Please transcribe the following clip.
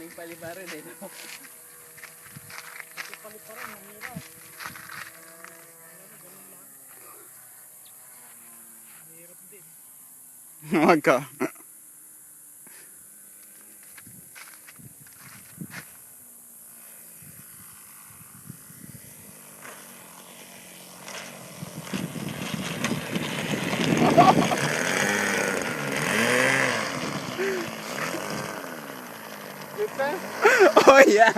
Maraming palibaran eh. No? Paliparan, mahirap. Mahirap din. Huwag ka. Oh yeah.